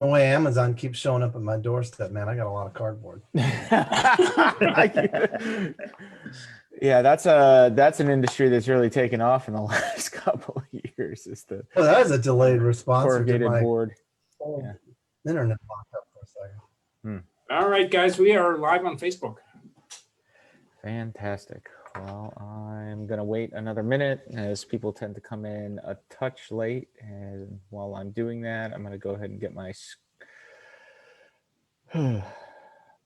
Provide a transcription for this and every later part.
The way Amazon keeps showing up at my doorstep, man, I got a lot of cardboard. Yeah, that's an industry that's really taken off in the last couple of years. Is the that is a delayed response. corrugated board. Yeah. Internet locked up for a second. All right, guys, we are live on Facebook. Fantastic. Well, I'm going to wait another minute as people tend to come in a touch late. And while I'm doing that, I'm going to go ahead and get my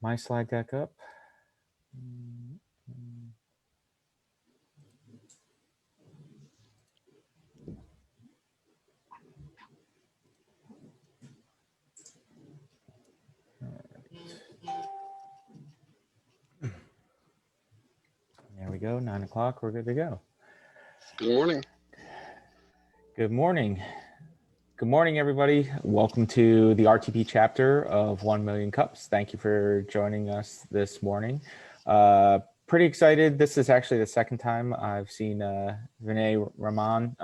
my slide deck up. There we go, 9 o'clock, we're good to go. Good morning. Good morning. Good morning, everybody. Welcome to the RTP chapter of 1 Million Cups. Thank you for joining us this morning. Pretty excited. This is actually the second time I've seen Vinay Raman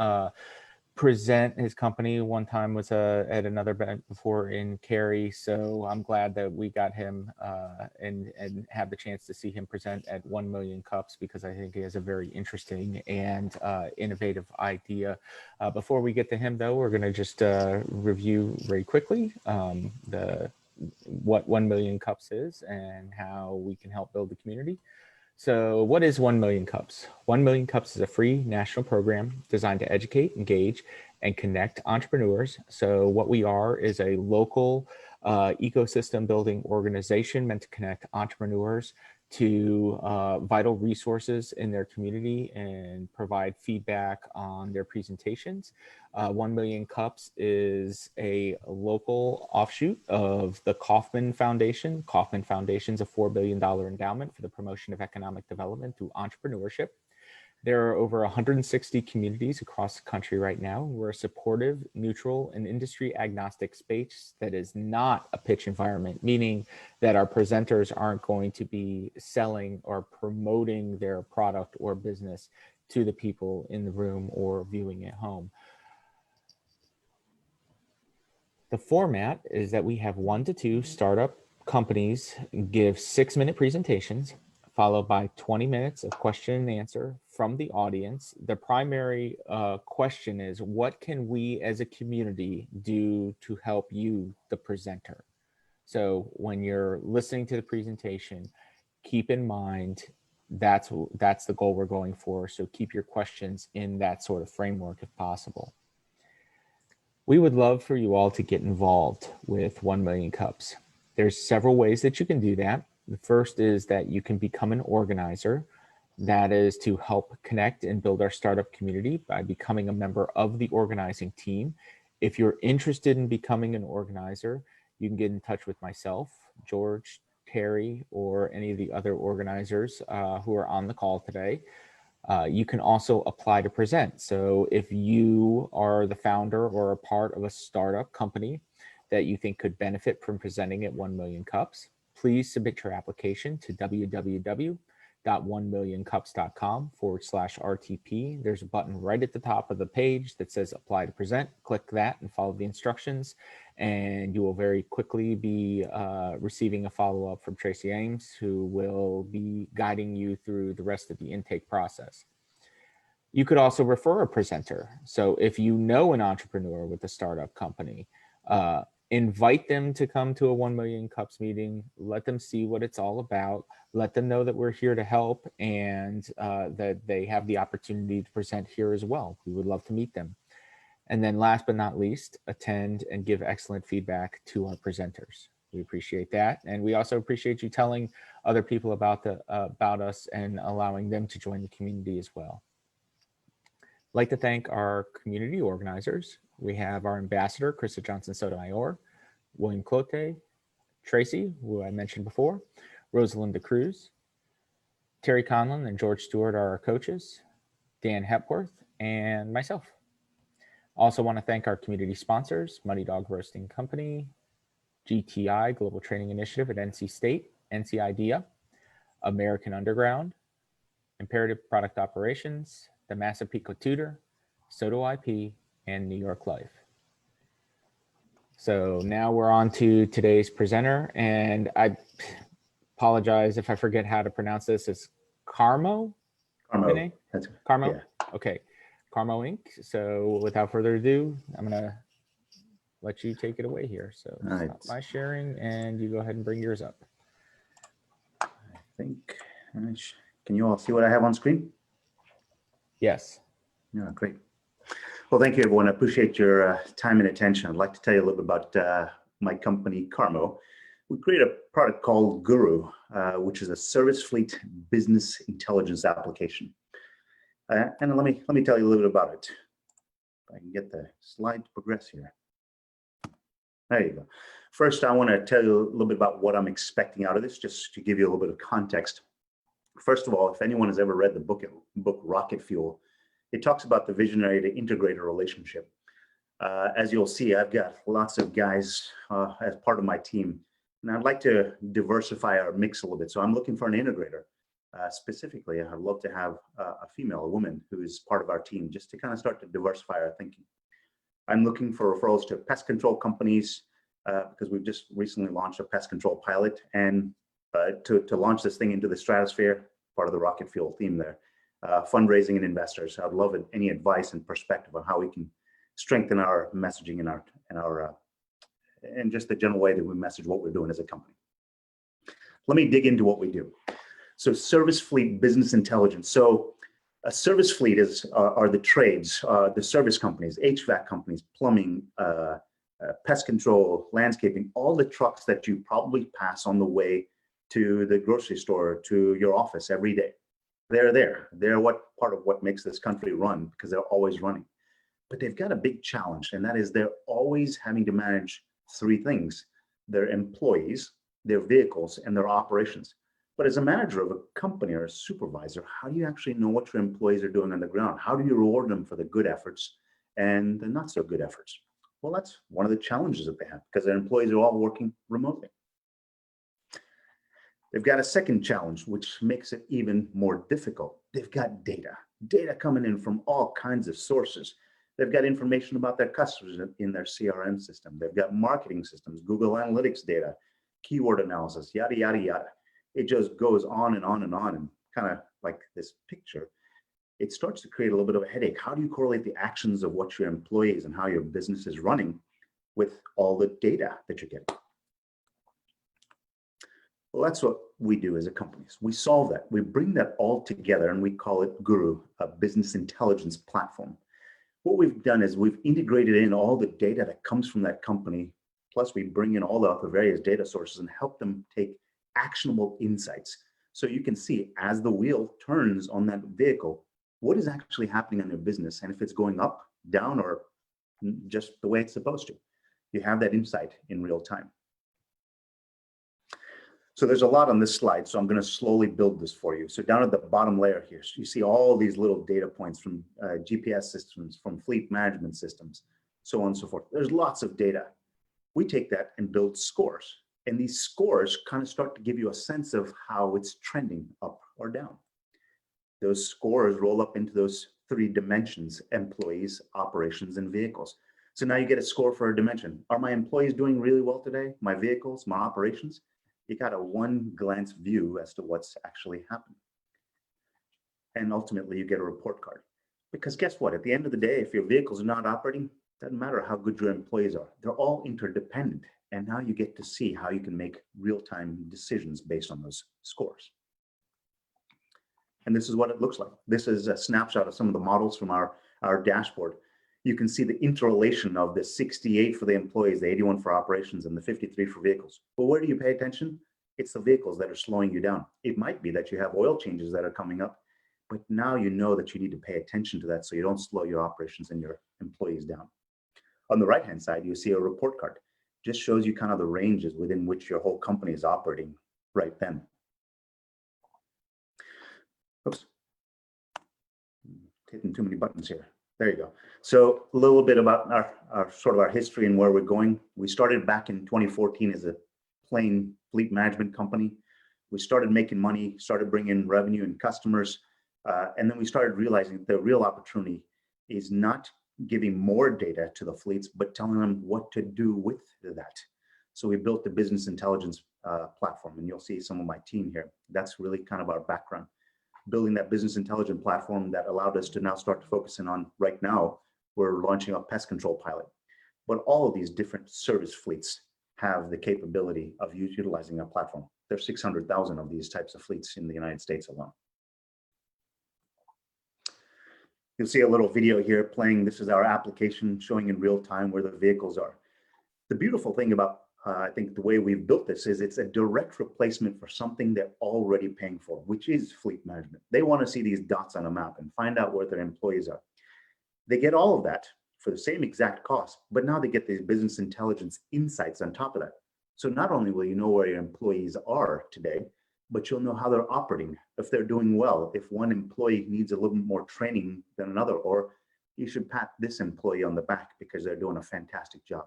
present his company. One time was at another event before in Cary, so I'm glad that we got him and have the chance to see him present at 1 Million Cups, because I think he has a very interesting and innovative idea. Before we get to him, though, we're going to just review very quickly what 1 Million Cups is and how we can help build the community. So what is 1 Million Cups? 1 Million Cups is a free national program designed to educate, engage, and connect entrepreneurs. So what we are is a local ecosystem building organization meant to connect entrepreneurs to vital resources in their community and provide feedback on their presentations. 1 Million Cups is a local offshoot of the Kauffman Foundation. Kauffman Foundation is a $4 billion endowment for the promotion of economic development through entrepreneurship. There are over 160 communities across the country right now. We're a supportive, neutral, and industry agnostic space that is not a pitch environment, meaning that our presenters aren't going to be selling or promoting their product or business to the people in the room or viewing at home. The format is that we have 1 to 2 startup companies give 6-minute presentations, followed by 20 minutes of question and answer from the audience. The primary question is, what can we as a community do to help you, the presenter? So when you're listening to the presentation, keep in mind that's the goal we're going for. So keep your questions in that sort of framework if possible. We would love for you all to get involved with 1 Million Cups. There's several ways that you can do that. The first is that you can become an organizer. That is to help connect and build our startup community by becoming a member of the organizing team. If you're interested in becoming an organizer, you can get in touch with myself, George, Terry, or any of the other organizers who are on the call today. You can also apply to present. So if you are the founder or a part of a startup company that you think could benefit from presenting at 1 Million Cups, please submit your application to www.1millioncups.com/RTP. There's a button right at the top of the page that says apply to present. Click that and follow the instructions, and you will very quickly be receiving a follow-up from Tracy Ames, who will be guiding you through the rest of the intake process. You could also refer a presenter. So if you know an entrepreneur with a startup company, invite them to come to a 1 Million Cups meeting. Let them see what it's all about. Let them know that we're here to help and that they have the opportunity to present here as well. We would love to meet them. And then last but not least, attend and give excellent feedback to our presenters. We appreciate that. And we also appreciate you telling other people about us and allowing them to join the community as well. I'd like to thank our community organizers. We have our ambassador, Krista Johnson Sotomayor, William Clote, Tracy, who I mentioned before, Rosalinda Cruz, Terry Conlon and George Stewart are our coaches, Dan Hepworth, and myself. Also want to thank our community sponsors, Muddy Dog Roasting Company, GTI, Global Training Initiative at NC State, NC IDEA, American Underground, Imperative Product Operations, the Massapequa Tutor, Soto IP, and New York Life. So now we're on to today's presenter, and I apologize if I forget how to pronounce this. It's CAARMO? CAARMO. That's CAARMO? Yeah. Okay. CAARMO Inc. So without further ado, I'm going to let you take it away here. So All right. stop my sharing and you go ahead and bring yours up. I think, can you all see what I have on screen? Yes. Yeah, great. Well, thank you, everyone. I appreciate your time and attention. I'd like to tell you a little bit about my company, CAARMO. We create a product called Guru, which is a service fleet business intelligence application. And let me tell you a little bit about it. If I can get the slide to progress here. There you go. First, I want to tell you a little bit about what I'm expecting out of this, just to give you a little bit of context. First of all, if anyone has ever read the book Rocket Fuel, it talks about the visionary to integrator relationship. As you'll see, I've got lots of guys as part of my team, and I'd like to diversify our mix a little bit. So I'm looking for an integrator. Specifically, I'd love to have a female, a woman, who is part of our team, just to kind of start to diversify our thinking. I'm looking for referrals to pest control companies because we've just recently launched a pest control pilot, and to launch this thing into the stratosphere, part of the Rocket Fuel theme there. Fundraising and investors. I'd love any advice and perspective on how we can strengthen our messaging and just the general way that we message what we're doing as a company. Let me dig into what we do. So service fleet business intelligence. So a service fleet are the trades, the service companies, HVAC companies, plumbing, pest control, landscaping, all the trucks that you probably pass on the way to the grocery store, to your office every day. They're there. They're part of what makes this country run, because they're always running. But they've got a big challenge, and that is they're always having to manage three things: their employees, their vehicles, and their operations. But as a manager of a company or a supervisor, how do you actually know what your employees are doing on the ground? How do you reward them for the good efforts and the not so good efforts? Well, that's one of the challenges that they have, because their employees are all working remotely. They've got a second challenge, which makes it even more difficult. They've got data coming in from all kinds of sources. They've got information about their customers in their CRM system. They've got marketing systems, Google Analytics data, keyword analysis, yada, yada, yada. It just goes on and on and on, and kind of like this picture, it starts to create a little bit of a headache. How do you correlate the actions of what your employees and how your business is running with all the data that you're getting? Well, that's what we do as a company. We solve that. We bring that all together, and we call it Guru, a business intelligence platform. What we've done is we've integrated in all the data that comes from that company, plus we bring in all the other various data sources and help them take actionable insights. So you can see, as the wheel turns on that vehicle, what is actually happening in their business, and if it's going up, down, or just the way it's supposed to. You have that insight in real time. So there's a lot on this slide, so I'm going to slowly build this for you. So down at the bottom layer here, you see all these little data points from GPS systems, from fleet management systems, so on and so forth. There's lots of data. We take that and build scores. And these scores kind of start to give you a sense of how it's trending up or down. Those scores roll up into those three dimensions: employees, operations, and vehicles. So now you get a score for a dimension. Are my employees doing really well today? My vehicles, my operations? You got a one-glance view as to what's actually happening. And ultimately, you get a report card. Because guess what? At the end of the day, if your vehicles are not operating, it doesn't matter how good your employees are. They're all interdependent. And now you get to see how you can make real-time decisions based on those scores. And this is what it looks like. This is a snapshot of some of the models from our dashboard. You can see the interrelation of the 68 for the employees, the 81 for operations, and the 53 for vehicles. Well, where do you pay attention? It's the vehicles that are slowing you down. It might be that you have oil changes that are coming up, but now you know that you need to pay attention to that so you don't slow your operations and your employees down. On the right-hand side, you see a report card. Just shows you kind of the ranges within which your whole company is operating right then. Oops, hitting too many buttons here. There you go. So a little bit about our history and where we're going. We started back in 2014 as a plain fleet management company. We started making money, started bringing in revenue and customers, and then we started realizing that the real opportunity is not giving more data to the fleets, but telling them what to do with that. So we built the business intelligence platform, and you'll see some of my team here. That's really kind of our background. Building that business intelligence platform that allowed us to now start focusing on, right now, we're launching a pest control pilot. But all of these different service fleets have the capability of utilizing our platform. There's 600,000 of these types of fleets in the United States alone. You'll see a little video here playing. This is our application showing in real time where the vehicles are. The beautiful thing about, I think, the way we've built this is it's a direct replacement for something they're already paying for, which is fleet management. They want to see these dots on a map and find out where their employees are. They get all of that for the same exact cost, but now they get these business intelligence insights on top of that. So not only will you know where your employees are today, but you'll know how they're operating, if they're doing well, if one employee needs a little more training than another, or you should pat this employee on the back because they're doing a fantastic job.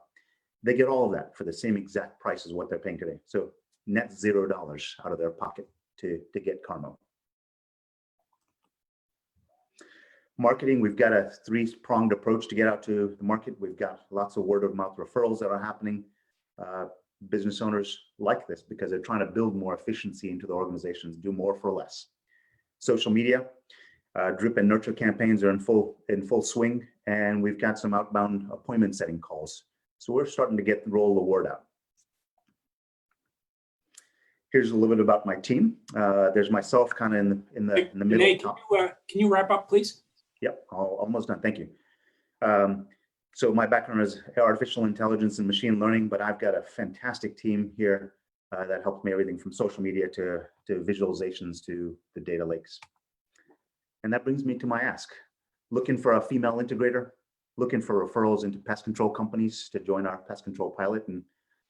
They get all of that for the same exact price as what they're paying today. So net $0 out of their pocket to get CAARMO. Marketing, we've got a three-pronged approach to get out to the market. We've got lots of word-of-mouth referrals that are happening. Business owners like this because they're trying to build more efficiency into the organizations, do more for less. Social media, drip and nurture campaigns are in full swing, and we've got some outbound appointment setting calls. So we're starting to roll the word out. Here's a little bit about my team. There's myself kind of in the middle. Vinay, can you wrap up, please? Yep, almost done. Thank you. So my background is artificial intelligence and machine learning, but I've got a fantastic team here that helps me everything from social media to visualizations to the data lakes. And that brings me to my ask. Looking for a female integrator, looking for referrals into pest control companies to join our pest control pilot, and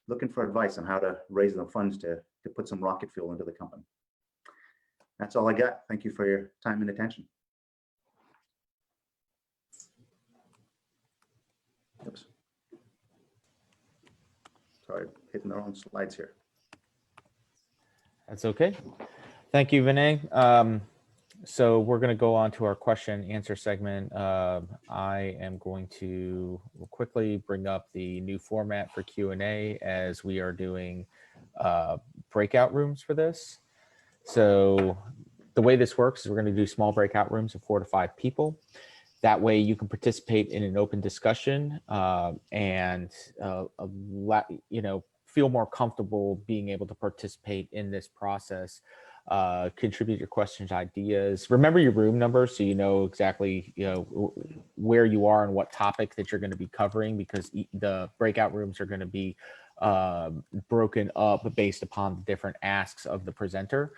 looking for advice on how to raise the funds to put some rocket fuel into the company. That's all I got. Thank you for your time and attention. Oops. Sorry, hitting the wrong slides here. That's okay. Thank you, Vinay. So we're going to go on to our question and answer segment. I am going to quickly bring up the new format for Q&A as we are doing breakout rooms for this. So the way this works is we're going to do small breakout rooms of 4 to 5 people. That way you can participate in an open discussion and feel more comfortable being able to participate in this process. Contribute your questions, ideas. Remember your room number so you know exactly where you are and what topic that you're going to be covering, because the breakout rooms are going to be broken up based upon the different asks of the presenter.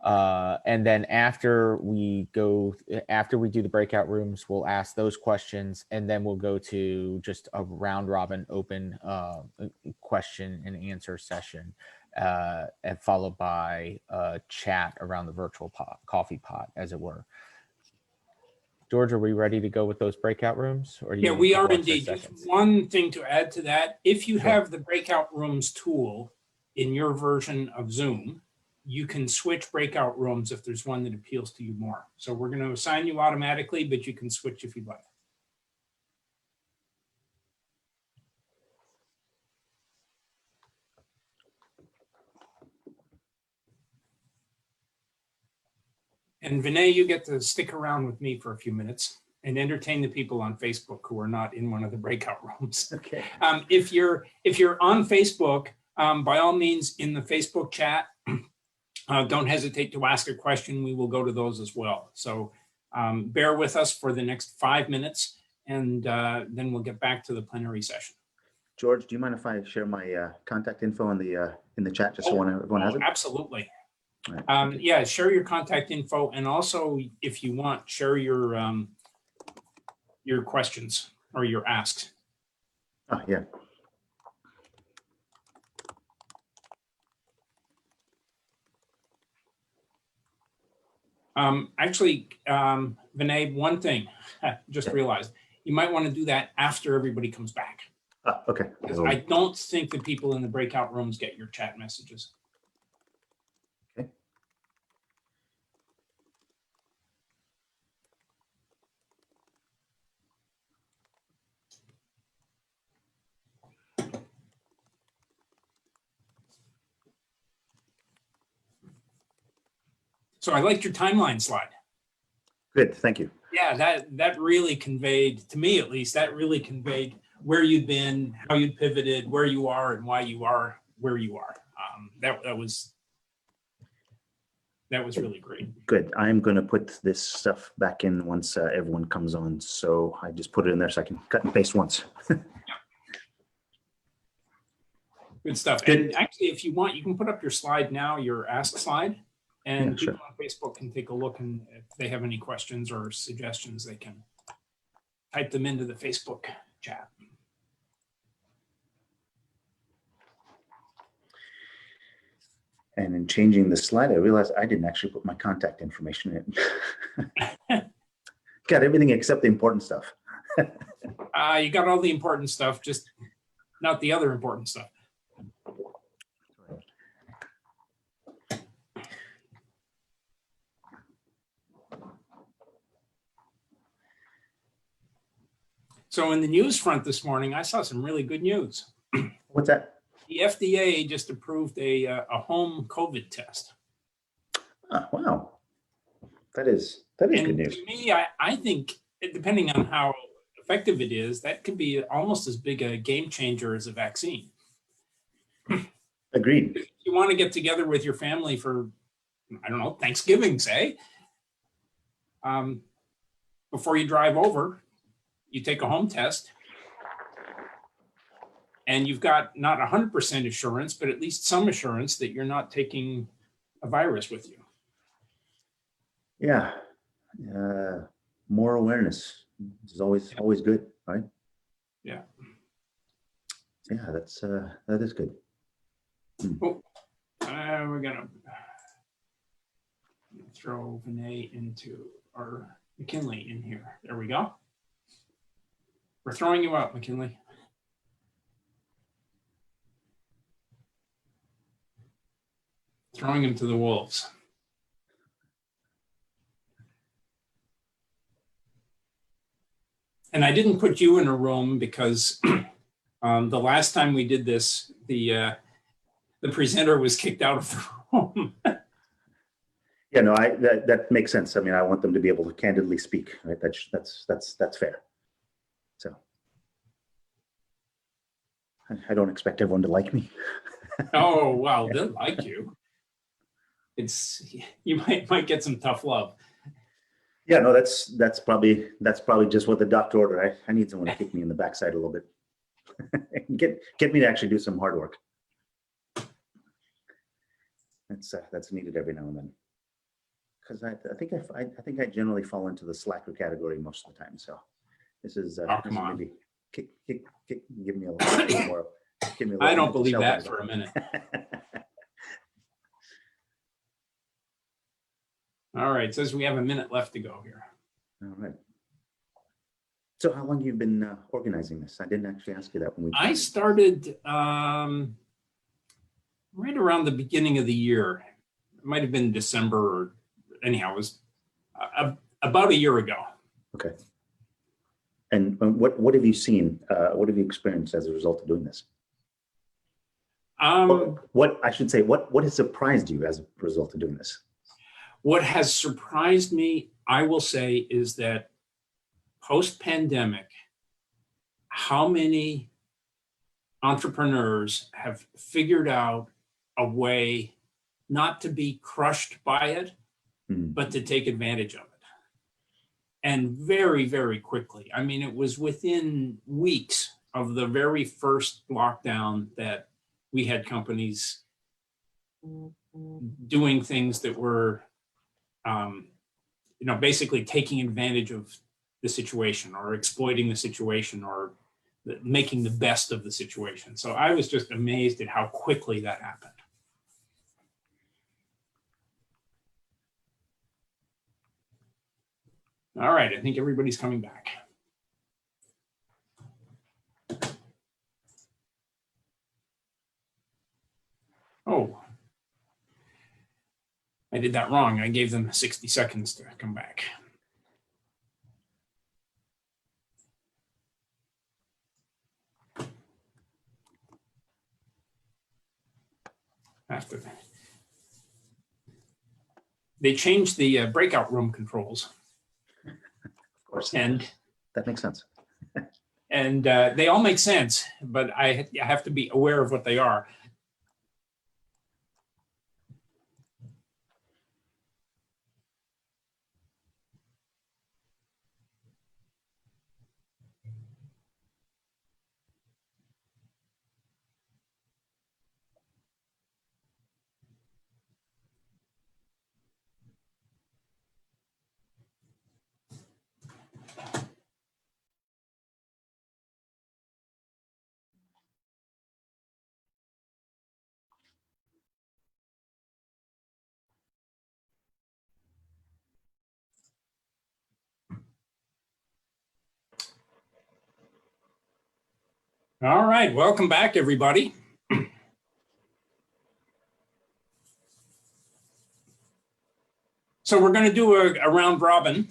And then after we do the breakout rooms, we'll ask those questions, and then we'll go to just a round robin open question and answer session, and followed by a chat around the virtual coffee pot, as it were. George, are we ready to go with those breakout rooms? Or do you we are indeed. Just one thing to add to that: if you have the breakout rooms tool in your version of Zoom, you can switch breakout rooms if there's one that appeals to you more. So we're going to assign you automatically, but you can switch if you'd like. And Vinay, you get to stick around with me for a few minutes and entertain the people on Facebook who are not in one of the breakout rooms. Okay. If you're on Facebook, by all means, in the Facebook chat, don't hesitate to ask a question. We will go to those as well. So bear with us for the next 5 minutes, and then we'll get back to the plenary session. George, do you mind if I share my contact info in the chat just so everyone has it? Absolutely. Right. Yeah, share your contact info, and also, if you want, share your questions or your asks. Oh, yeah. Actually, Vinay, one thing I just realized, you might want to do that after everybody comes back. Okay. I don't think the people in the breakout rooms get your chat messages. Okay. So I liked your timeline slide. Good, thank you. Yeah, that really conveyed, to me at least, that really conveyed where you'd been, how you'd pivoted, where you are, and why you are where you are. That was really great. Good. I'm going to put this stuff back in once everyone comes on. So I just put it in there so I can cut and paste once. Good stuff. Good. And actually, if you want, you can put up your slide now, your ask slide, and Yeah, people sure. on Facebook can take a look, and if they have any questions or suggestions, they can type them into the Facebook chat. And in changing the slide, I realized I didn't actually put my contact information in. Got everything except the important stuff. You got all the important stuff, just not the other important stuff. So in the news front this morning, I saw some really good news. What's that? The FDA just approved a home COVID test. Oh, wow. That is good And news. to me, I think, depending on how effective it is, that could be almost as big a game changer as a vaccine. Agreed. If you want to get together with your family for, I don't know, Thanksgiving, say, before you drive over, you take a home test, and you've got not 100% assurance, but at least some assurance that you're not taking a virus with you. Yeah. More awareness is always good, right? Yeah. Yeah, that is good. Oh, we're gonna throw Vinay into our McKinley in here. There we go. We're throwing you out, McKinley. Throwing him to the wolves. And I didn't put you in a room because the last time we did this, the presenter was kicked out of the room. Yeah, no, that makes sense. I mean, I want them to be able to candidly speak, right? That's fair. So I don't expect everyone to like me. Oh, wow, they'll like you. You might get some tough love. Yeah, no, that's probably just what the doctor ordered. I need someone to kick me in the backside a little bit. get me to actually do some hard work. That's needed every now and then. Because I think I generally fall into the slacker category most of the time. So this is come on. maybe give me a little more. Give me a little I don't more believe that shelter. for a minute. All right, it says we have a minute left to go here. All right. So how long have you been organizing this? I didn't actually ask you that when we. I started right around the beginning of the year. It might have been December, or anyhow, it was about a year ago. Okay. And what have you seen? What have you experienced as a result of doing this? What I should say, what has surprised you as a result of doing this? What has surprised me, I will say, is that post-pandemic, how many entrepreneurs have figured out a way not to be crushed by it, but to take advantage of it. And very, very quickly. I mean, it was within weeks of the very first lockdown that we had companies doing things that were basically taking advantage of the situation or exploiting the situation or making the best of the situation. So I was just amazed at how quickly that happened. All right, I think everybody's coming back. Oh, I did that wrong. I gave them 60 seconds to come back. they changed the breakout room controls, Of course, and that makes sense. they all make sense, but I have to be aware of what they are. All right, welcome back, everybody. So we're going to do a round robin,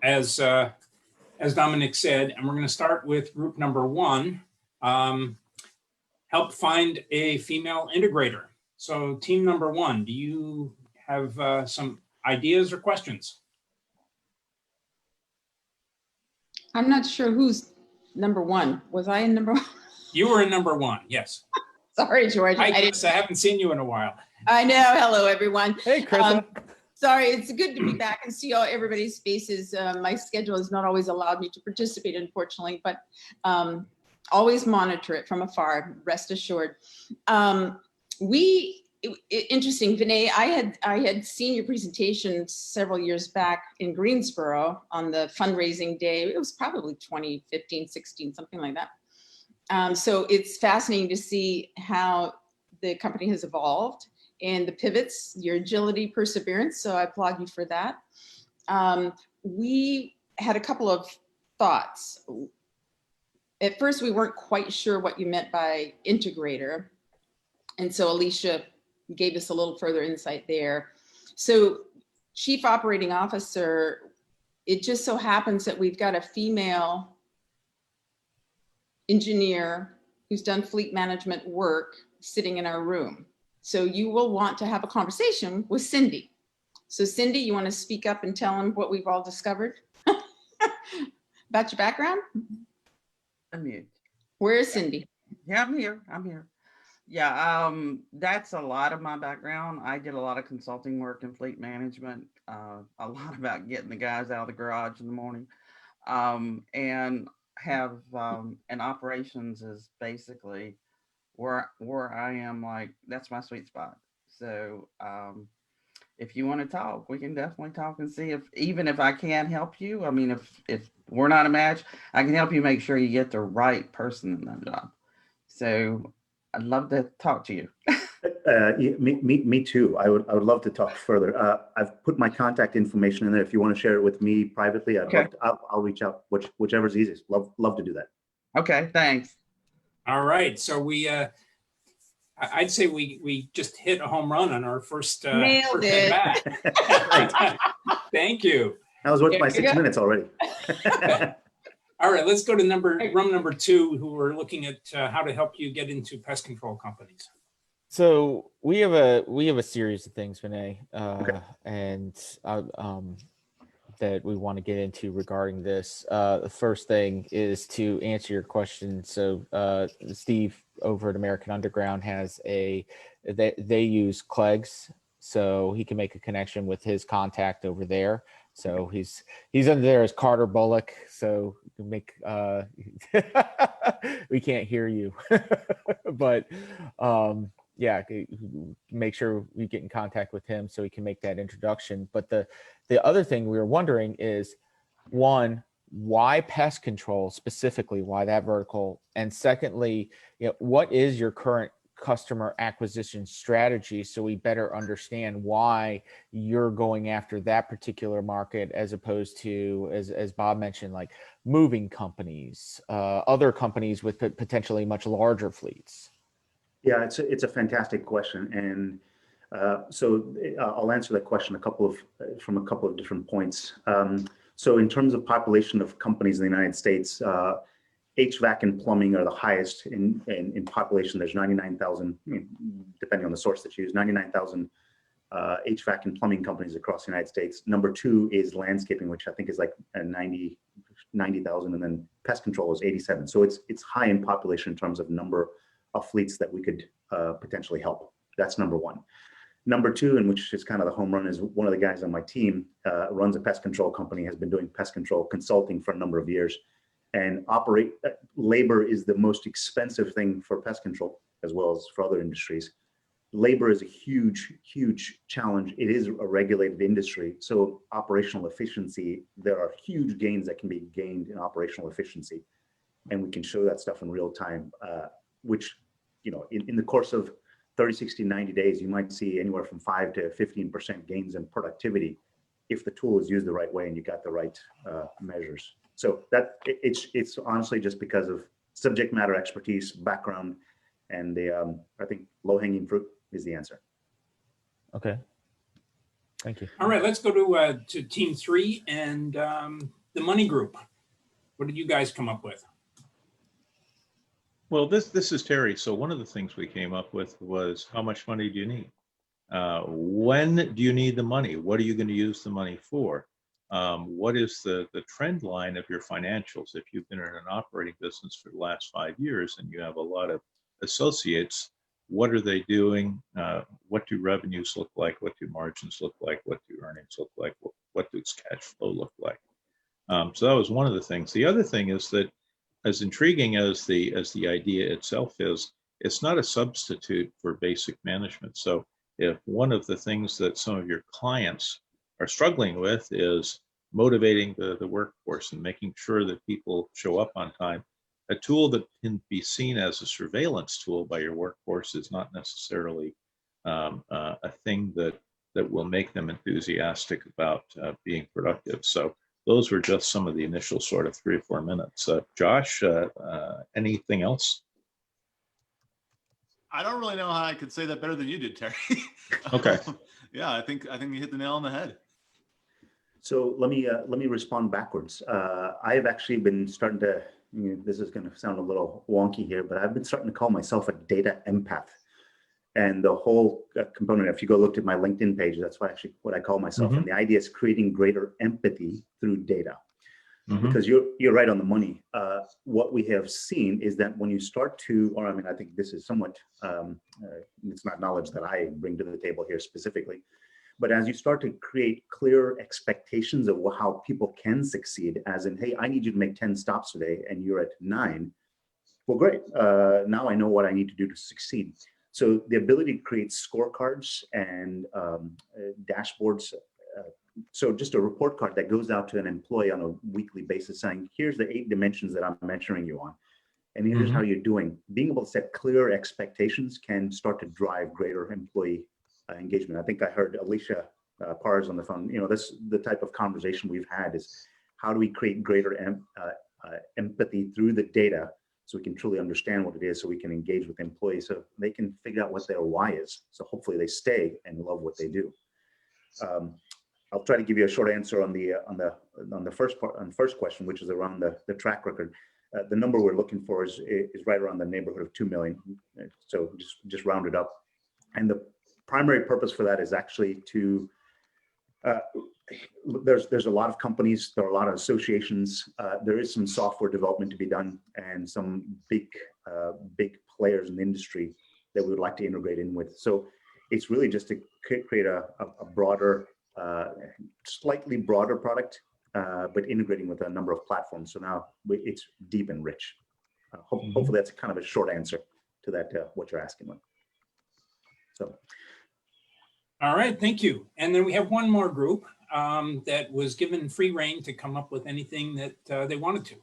as Dominic said, and we're going to start with group number 1. Help find a female integrator. So team number 1, do you have some ideas or questions? I'm not sure who's number 1. Was I in number 1? You were in number 1, yes. Sorry, George. Hi, Chris, I haven't seen you in a while. I know. Hello, everyone. Hey, Krista. Sorry, it's good to be back and see all everybody's faces. My schedule has not always allowed me to participate, unfortunately, but always monitor it from afar, rest assured. Interesting, Vinay, I had seen your presentation several years back in Greensboro on the fundraising day. It was probably 2015, 16, something like that. So it's fascinating to see how the company has evolved and the pivots, your agility, perseverance. So I applaud you for that. We had a couple of thoughts. At first, we weren't quite sure what you meant by integrator. And so Alicia gave us a little further insight there. So Chief Operating Officer, it just so happens that we've got a female engineer who's done fleet management work sitting in our room. So you will want to have a conversation with Cindy. So Cindy, you want to speak up and tell them what we've all discovered about your background? Unmute. Where is Cindy? Yeah, I'm here. Yeah, that's a lot of my background. I did a lot of consulting work in fleet management, a lot about getting the guys out of the garage in the morning, and have and operations is basically where I am. Like, that's my sweet spot. So if you want to talk, we can definitely talk and see if, even if I can't help you, I mean, if we're not a match, I can help you make sure you get the right person in that job. So I'd love to talk to you. Me too. I would love to talk further. I've put my contact information in there. If you want to share it with me privately, I'll reach out, whichever's easiest. Love to do that. Okay, thanks. All right, so I'd say we just hit a home run on our first Nailed first it. at bat. Thank you. That was worth my 6 minutes already. All right, let's go to room number 2, who are looking at how to help you get into pest control companies. So we have a series of things, Vinay, and that we want to get into regarding this. The first thing is to answer your question. So Steve over at American Underground has they use Clegs, so he can make a connection with his contact over there. So he's under there as Carter Bullock. So you can make we can't hear you, but yeah, make sure we get in contact with him so he can make that introduction. But the other thing we were wondering is, one, why pest control specifically? Why that vertical? And secondly, what is your current customer acquisition strategy, so we better understand why you're going after that particular market as opposed to, as Bob mentioned, like moving companies, other companies with potentially much larger fleets? Yeah, it's a fantastic question, and so I'll answer that question from a couple of different points. So in terms of population of companies in the United States, HVAC and plumbing are the highest in population. There's 99,000, depending on the source that you use, 99,000 HVAC and plumbing companies across the United States. Number 2 is landscaping, which I think is like 90,000, and then pest control is 87. So it's high in population in terms of number of fleets that we could potentially help. That's number 1. Number 2, and which is kind of the home run, is one of the guys on my team runs a pest control company, has been doing pest control consulting for a number of years. And labor is the most expensive thing for pest control, as well as for other industries. Labor is a huge, huge challenge. It is a regulated industry. So operational efficiency, there are huge gains that can be gained in operational efficiency. And we can show that stuff in real time, which, you know, in the course of 30, 60, 90 days, you might see anywhere from 5 to 15% gains in productivity if the tool is used the right way and you got the right measures. So that it's honestly just because of subject matter expertise, background, and the I think low-hanging fruit is the answer. Okay. Thank you. All right, let's go to team 3 and the money group. What did you guys come up with? Well, this is Terry. So one of the things we came up with was, how much money do you need? When do you need the money? What are you going to use the money for? What is the trend line of your financials? If you've been in an operating business for the last 5 years and you have a lot of associates, what are they doing? What do revenues look like? What do margins look like? What do earnings look like? What does cash flow look like? So that was one of the things. The other thing is that, as intriguing as the idea itself is, it's not a substitute for basic management. So if one of the things that some of your clients are struggling with is motivating the workforce and making sure that people show up on time, a tool that can be seen as a surveillance tool by your workforce is not necessarily a thing that will make them enthusiastic about being productive. So those were just some of the initial sort of 3 or 4 minutes. Josh, anything else? I don't really know how I could say that better than you did, Terry. Okay. Yeah, I think you hit the nail on the head. So let me respond backwards. I've actually been starting to, this is going to sound a little wonky here, but I've been starting to call myself a data empath. And the whole component, if you go look at my LinkedIn page, that's what I call myself. Mm-hmm. And the idea is creating greater empathy through data. Mm-hmm. Because you're right on the money. What we have seen is that when you start to, or I mean, I think this is somewhat, it's not knowledge that I bring to the table here specifically, but as you start to create clear expectations of how people can succeed, as in, hey, I need you to make 10 stops today and you're at 9. Well, great. Now I know what I need to do to succeed. So the ability to create scorecards and dashboards, so just a report card that goes out to an employee on a weekly basis saying, here's the 8 dimensions that I'm measuring you on, and here's how you're doing. Being able to set clear expectations can start to drive greater employee engagement. I think I heard Alicia Pars on the phone. This the type of conversation we've had is, how do we create greater empathy through the data so we can truly understand what it is, so we can engage with employees so they can figure out what their why is. So hopefully they stay and love what they do. I'll try to give you a short answer on the first part, on the first question, which is around the track record. The number we're looking for is right around the neighborhood of 2 million. So just round it up. And the primary purpose for that is actually to, there's a lot of companies, there are a lot of associations, there is some software development to be done, and some big players in the industry that we would like to integrate in with. So it's really just to create a broader, slightly broader product, but integrating with a number of platforms. So now it's deep and rich. Hopefully that's kind of a short answer to that, what you're asking. So. All right, thank you. And then we have one more group that was given free rein to come up with anything that they wanted to.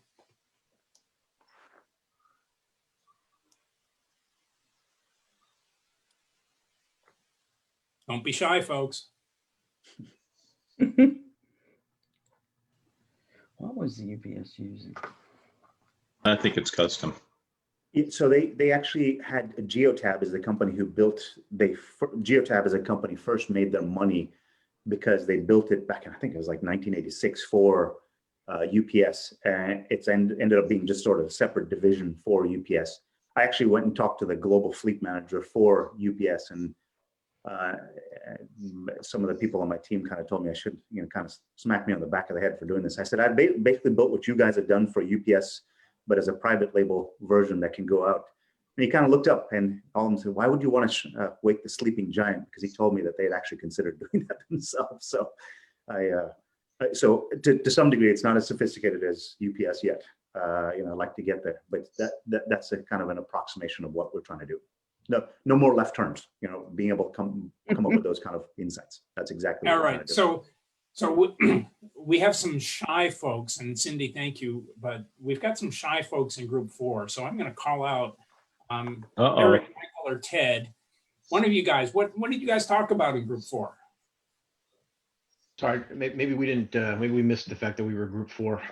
Don't be shy, folks. What was the UPS using? I think it's custom. So they actually had Geotab as the company who built, Geotab as a company first made their money because they built it back in, I think it was like 1986 for UPS, and it's ended up being just sort of a separate division for UPS. I actually went and talked to the global fleet manager for UPS, and Some of the people on my team kind of told me I should, kind of smack me on the back of the head for doing this. I said, I basically built what you guys have done for UPS, but as a private label version that can go out. And he kind of looked up and all of them said, why would you want to wake the sleeping giant? Because he told me that they had actually considered doing that themselves. So so to some degree, it's not as sophisticated as UPS yet. I'd like to get there, but that's a kind of an approximation of what we're trying to do. No more left turns, being able to come up with those kind of insights. That's exactly what All we're trying right. to do. So we have some shy folks, and Cindy, thank you, but we've got some shy folks in group 4. So I'm going to call out Eric, Michael, or Ted. One of you guys, what did you guys talk about in group 4? Sorry, maybe we didn't. Maybe we missed the fact that we were group 4.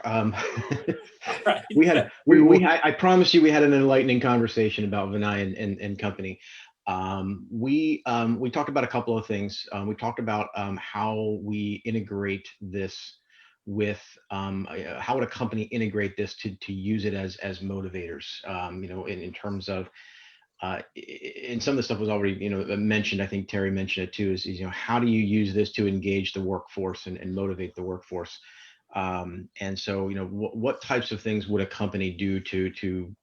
Right. I promise you, we had an enlightening conversation about Vinay and company. We talked about a couple of things. We talked about how we integrate this with how would a company integrate this to use it as motivators. In terms of. And some of the stuff was already, mentioned. I think Terry mentioned it too. Is how do you use this to engage the workforce and motivate the workforce? And so, what types of things would a company do to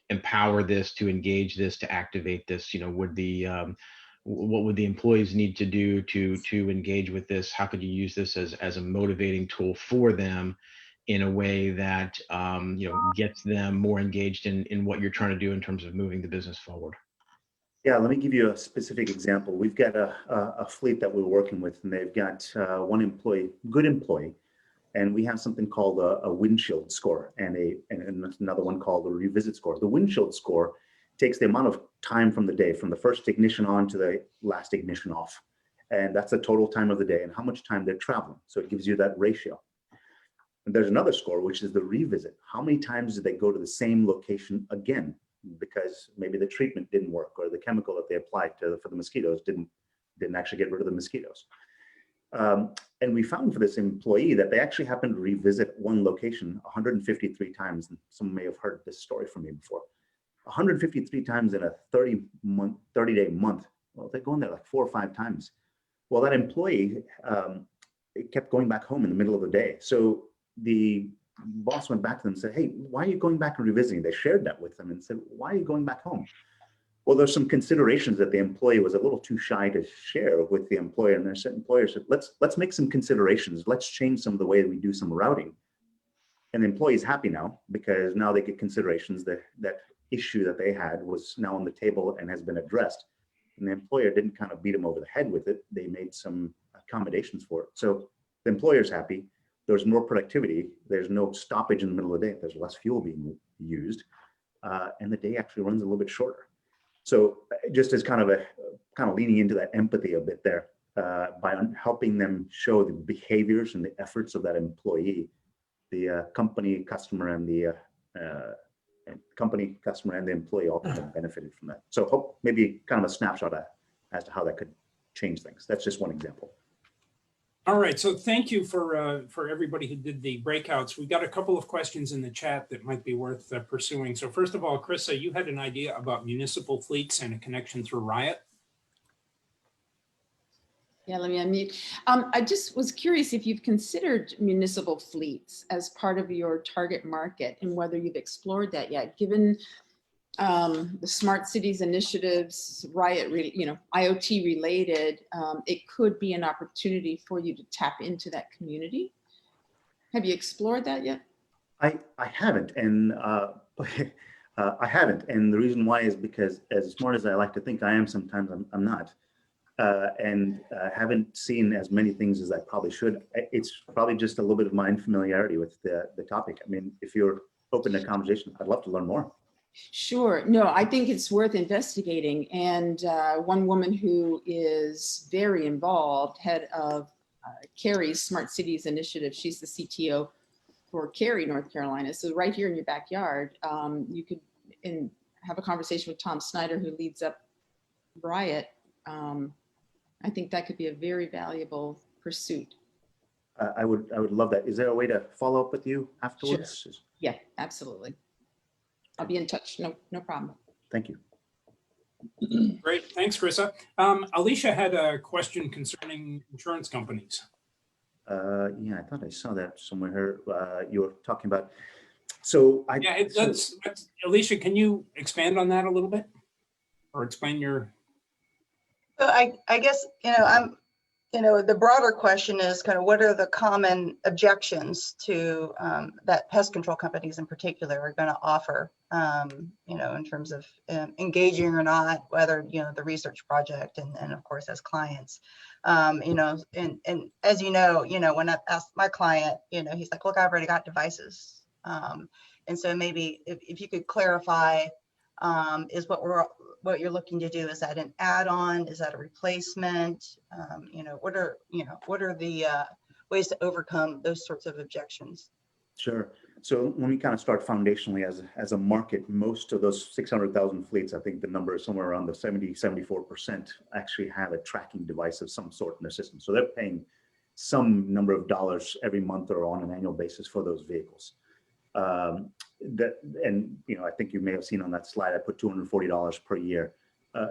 empower this, to engage this, to activate this? What would the employees need to do to engage with this? How could you use this as a motivating tool for them in a way that gets them more engaged in what you're trying to do in terms of moving the business forward? Yeah, let me give you a specific example. We've got a fleet that we're working with, and they've got one employee, good employee, and we have something called a windshield score and another one called a revisit score. The windshield score takes the amount of time from the day, from the first ignition on to the last ignition off. And that's the total time of the day and how much time they're traveling. So it gives you that ratio. And there's another score, which is the revisit. How many times did they go to the same location again? Because maybe the treatment didn't work, or the chemical that they applied for the mosquitoes didn't actually get rid of the mosquitoes. And we found for this employee that they actually happened to revisit one location 153 times. And some may have heard this story from me before. 153 times in a 30-day month. Well, they're going there like 4 or 5 times. Well, that employee kept going back home in the middle of the day. So the boss went back to them and said, hey, why are you going back and revisiting? They shared that with them and said, why are you going back home? Well, there's some considerations that the employee was a little too shy to share with the employer. And their employer said, let's make some considerations. Let's change some of the way we do some routing. And the employee is happy now because now they get considerations. That issue that they had was now on the table and has been addressed. And the employer didn't kind of beat them over the head with it. They made some accommodations for it. So the employer's happy. There's more productivity. There's no stoppage in the middle of the day. There's less fuel being used. And the day actually runs a little bit shorter. So just as kind of leaning into that empathy a bit there, by helping them show the behaviors and the efforts of that employee, the company, customer, and the employee all kind of benefited from that. So hope maybe kind of a snapshot as to how that could change things. That's just one example. All right, so thank you for everybody who did the breakouts. We've got a couple of questions in the chat that might be worth pursuing. So first of all, Krista, you had an idea about municipal fleets and a connection through Riot. Yeah, let me unmute. I just was curious if you've considered municipal fleets as part of your target market and whether you've explored that yet, given the smart cities initiatives, Riot, IoT related, it could be an opportunity for you to tap into that community. Have you explored that yet? I haven't, and I haven't, and the reason why is because as smart as I like to think I am, sometimes I'm not, and haven't seen as many things as I probably should. It's probably just a little bit of my unfamiliarity with the topic. I mean, if you're open to conversation, I'd love to learn more. Sure. No, I think it's worth investigating. And one woman who is very involved, head of Cary's Smart Cities Initiative, she's the CTO for Cary, North Carolina. So right here in your backyard, you could have a conversation with Tom Snyder, who leads up Riot. I think that could be a very valuable pursuit. I would love that. Is there a way to follow up with you afterwards? Sure. Yeah, absolutely. I'll be in touch. No problem. Thank you. Great, thanks, Carissa. Alicia had a question concerning insurance companies. Yeah, I thought I saw that somewhere here. You were talking about, so I. Yeah, Alicia, can you expand on that a little bit? Or explain your... So I guess, the broader question is kind of what are the common objections to that pest control companies in particular are going to offer, in terms of engaging or not, whether, the research project and of course as clients, and as when I asked my client, he's like, look, I've already got devices. And so maybe if you could clarify, is what you're looking to do, is that an add-on? Is that a replacement? What are the ways to overcome those sorts of objections? Sure. So let me kind of start foundationally as a market. Most of those 600,000 fleets, I think the number is somewhere around the 74% actually have a tracking device of some sort in their system. So they're paying some number of dollars every month or on an annual basis for those vehicles. I think you may have seen on that slide, I put $240 per year.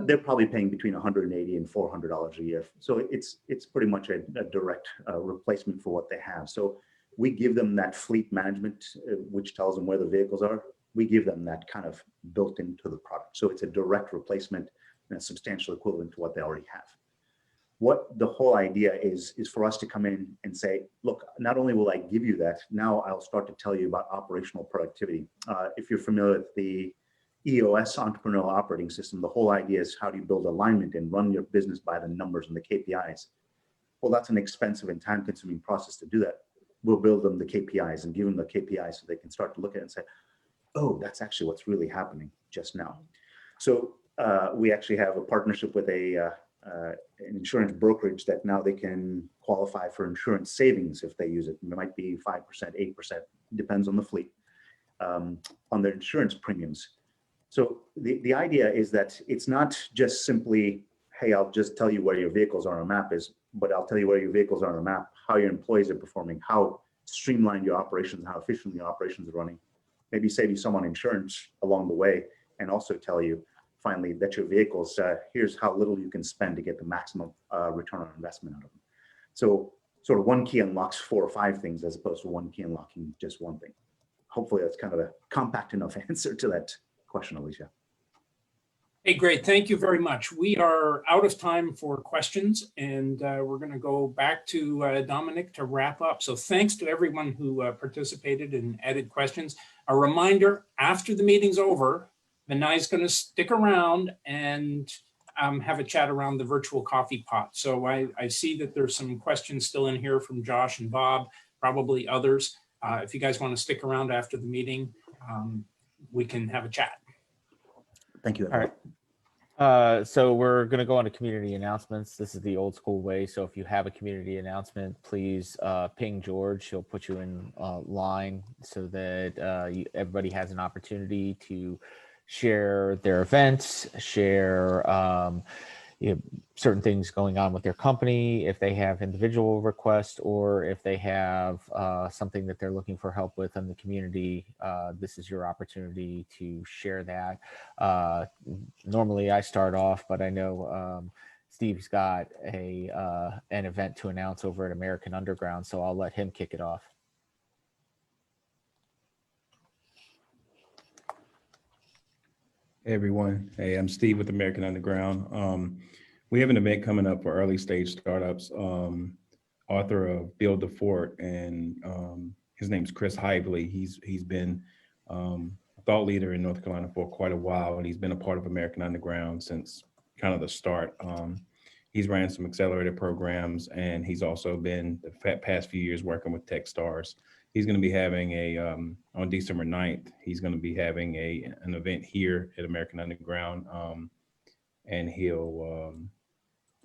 They're probably paying between $180 and $400 a year. So it's pretty much a direct replacement for what they have. So we give them that fleet management, which tells them where the vehicles are. We give them that kind of built into the product. So it's a direct replacement and a substantial equivalent to what they already have. What the whole idea is for us to come in and say, look, not only will I give you that, now I'll start to tell you about operational productivity. If you're familiar with the EOS entrepreneurial operating system, the whole idea is how do you build alignment and run your business by the numbers and the KPIs. Well, that's an expensive and time-consuming process to do that. We'll build them the KPIs and give them the KPIs so they can start to look at it and say, oh, that's actually what's really happening just now. So we actually have a partnership with an insurance brokerage that now they can qualify for insurance savings if they use it. It might be 5%, 8%, depends on the fleet, on their insurance premiums. So the idea is that it's not just simply, hey, I'll just tell you where your vehicles are on a map is, but I'll tell you where your vehicles are on a map, how your employees are performing, how streamlined your operations, how efficiently your operations are running. Maybe save you some on insurance along the way, and also tell you finally that your vehicles, here's how little you can spend to get the maximum return on investment out of them. So sort of one key unlocks 4 or 5 things as opposed to one key unlocking just one thing. Hopefully that's kind of a compact enough answer to that question, Alicia. Hey, great. Thank you very much. We are out of time for questions, and we're going to go back to Dominic to wrap up. So thanks to everyone who participated and added questions. A reminder, after the meeting's over, Vinay's going to stick around and have a chat around the virtual coffee pot. So I see that there's some questions still in here from Josh and Bob, probably others. If you guys want to stick around after the meeting, we can have a chat. Thank you. All right. So we're going to go on to community announcements. This is the old school way. So if you have a community announcement, please ping George. He'll put you in line so that everybody has an opportunity to share their events, share certain things going on with their company, if they have individual requests, or if they have something that they're looking for help with in the community. This is your opportunity to share that. Normally I start off, but I know Steve's got an event to announce over at American Underground, so I'll let him kick it off. Hey everyone. Hey, I'm Steve with American Underground. We have an event coming up for early stage startups. Author of Build the Fort, and his name's Chris Hively. He's been a thought leader in North Carolina for quite a while, and he's been a part of American Underground since kind of the start. He's ran some accelerator programs, and he's also been the past few years working with Techstars. He's going to be having on December 9th, he's going to be having an event here at American Underground. And he'll,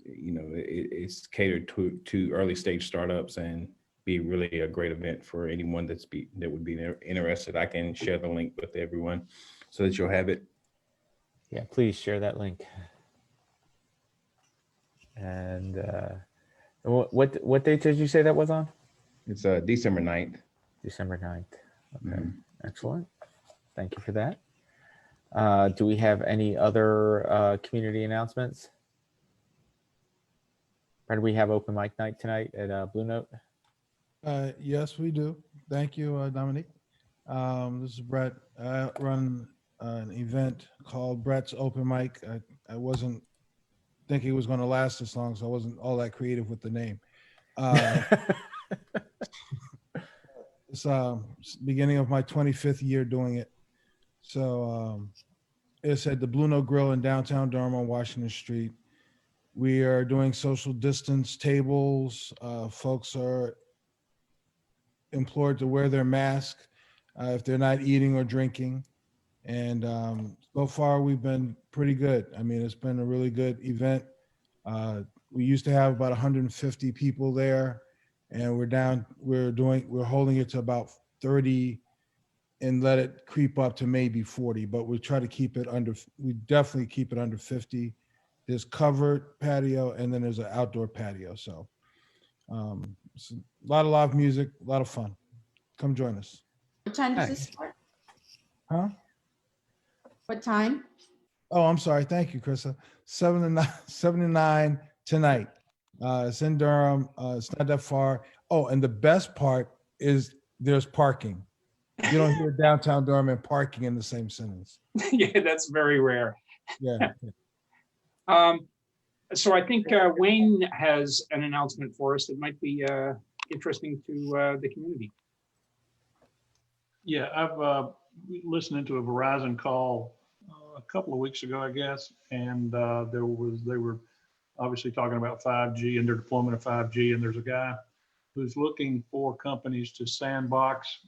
it's catered to early stage startups and be really a great event for anyone that would be interested. I can share the link with everyone so that you'll have it. Yeah, please share that link. And what date did you say that was on? It's December 9th. December 9th. Okay, excellent. Thank you for that. Do we have any other community announcements? Or do we have open mic night tonight at Blue Note? Yes, we do. Thank you, Dominique. This is Brett. I run an event called Brett's Open Mic. I wasn't thinking it was going to last this long, so I wasn't all that creative with the name. It's beginning of my 25th year doing it. So it's at the Blue Note Grill in downtown Durham on Washington Street. We are doing social distance tables. Folks are implored to wear their mask if they're not eating or drinking. And so far, we've been pretty good. I mean, it's been a really good event. We used to have about 150 people there, and we're holding it to about 30 and let it creep up to maybe 40, but we try to keep it under, we definitely keep it under 50. There's covered patio and then there's an outdoor patio. So it's a lot of live music, a lot of fun. Come join us. What time does this start? Huh? What time? Oh, I'm sorry. Thank you, Krista. 7 to 9 tonight. It's in Durham. It's not that far. Oh, and the best part is there's parking. You don't hear downtown Durham and parking in the same sentence. Yeah, that's very rare. Yeah. So I think Wayne has an announcement for us that might be interesting to the community. Yeah, I've listened to a Verizon call a couple of weeks ago, I guess, and they were obviously talking about 5G and their deployment of 5G, and there's a guy who's looking for companies to sandbox,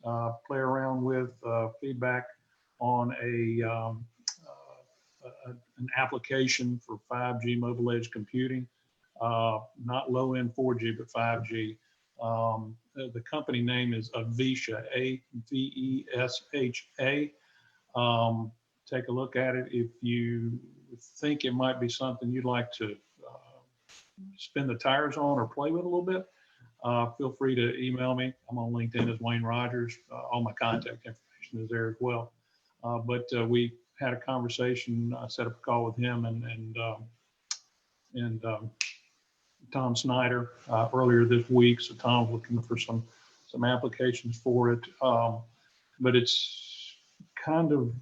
play around with feedback on an application for 5G mobile edge computing, not low-end 4G, but 5G. The company name is Avesha, A-V-E-S-H-A. Take a look at it. If you think it might be something you'd like to spin the tires on or play with a little bit, feel free to email me. I'm on LinkedIn as Wayne Rogers. All my contact information is there as well. But we had a conversation, set up a call with him and Tom Snyder earlier this week. So Tom's looking for some applications for it. But it's kind of,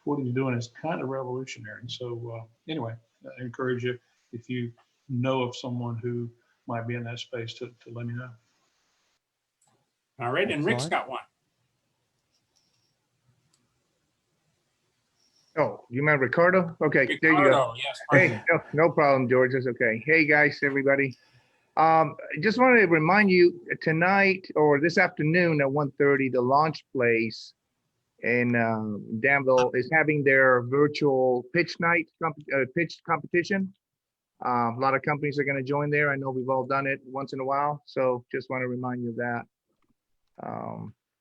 what he's doing is kind of revolutionary. So anyway, I encourage you, if you know of someone who might be in that space, to let me know. All right, and Rick's got one. Oh, you meant Ricardo? Okay, there you go. Yes. Hey, no problem, George. That's okay. Hey, guys, everybody. Just wanted to remind you tonight or this afternoon at 1:30, the Launch Place in Danville is having their virtual pitch night, pitch competition. A lot of companies are going to join there. I know we've all done it once in a while, so just want to remind you of that.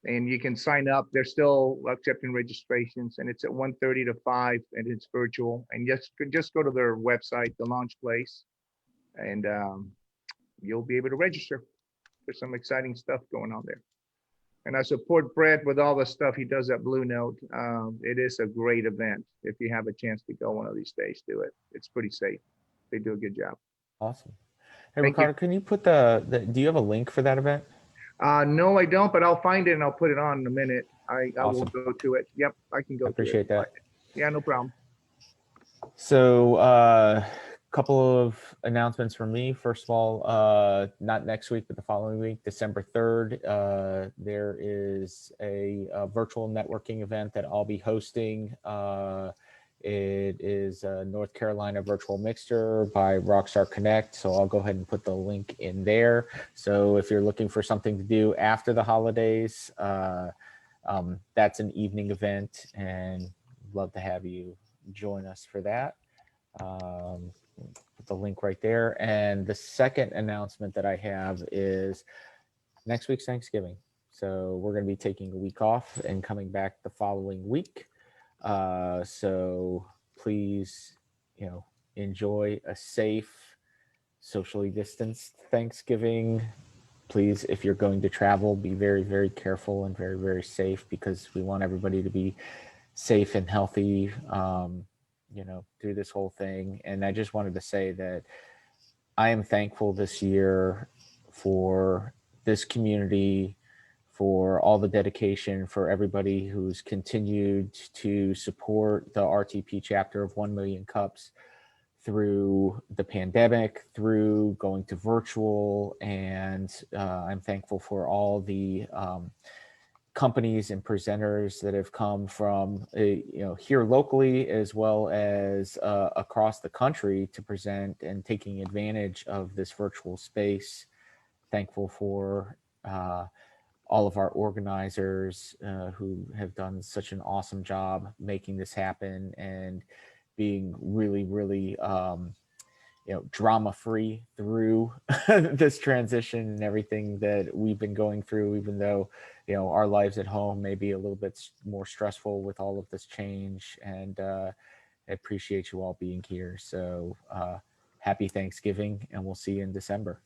And you can sign up. They're still accepting registrations, and it's at 1:30 to 5, and it's virtual. And just go to their website, the Launch Place, and you'll be able to register. There's some exciting stuff going on there. And I support Brett with all the stuff he does at Blue Note. It is a great event. If you have a chance to go one of these days, do it. It's pretty safe. They do a good job. Awesome. Hey, Ricardo, can you put do you have a link for that event? No, I don't, but I'll find it and I'll put it on in a minute. I will go to it. Yep, I can go. I appreciate that. Yeah, no problem. So couple of announcements from me. First of all, not next week, but the following week, December 3rd, there is a virtual networking event that I'll be hosting. It is a North Carolina virtual mixer by Rockstar Connect. So I'll go ahead and put the link in there. So if you're looking for something to do after the holidays, that's an evening event and love to have you join us for that. Put the link right there. And the second announcement that I have is next week's Thanksgiving. So we're going to be taking a week off and coming back the following week. So please, enjoy a safe, socially distanced Thanksgiving. Please, if you're going to travel, be very, very careful and very, very safe, because we want everybody to be safe and healthy, you know, through this whole thing. And I just wanted to say that I am thankful this year for this community, for all the dedication, for everybody who's continued to support the RTP chapter of 1 Million Cups through the pandemic, through going to virtual. And I'm thankful for all the companies and presenters that have come from, you know, here locally as well as across the country to present and taking advantage of this virtual space. Thankful for all of our organizers who have done such an awesome job making this happen and being really, really, you know, drama-free through this transition and everything that we've been going through, even though, you know, our lives at home may be a little bit more stressful with all of this change. And I appreciate you all being here. So happy Thanksgiving, and we'll see you in December.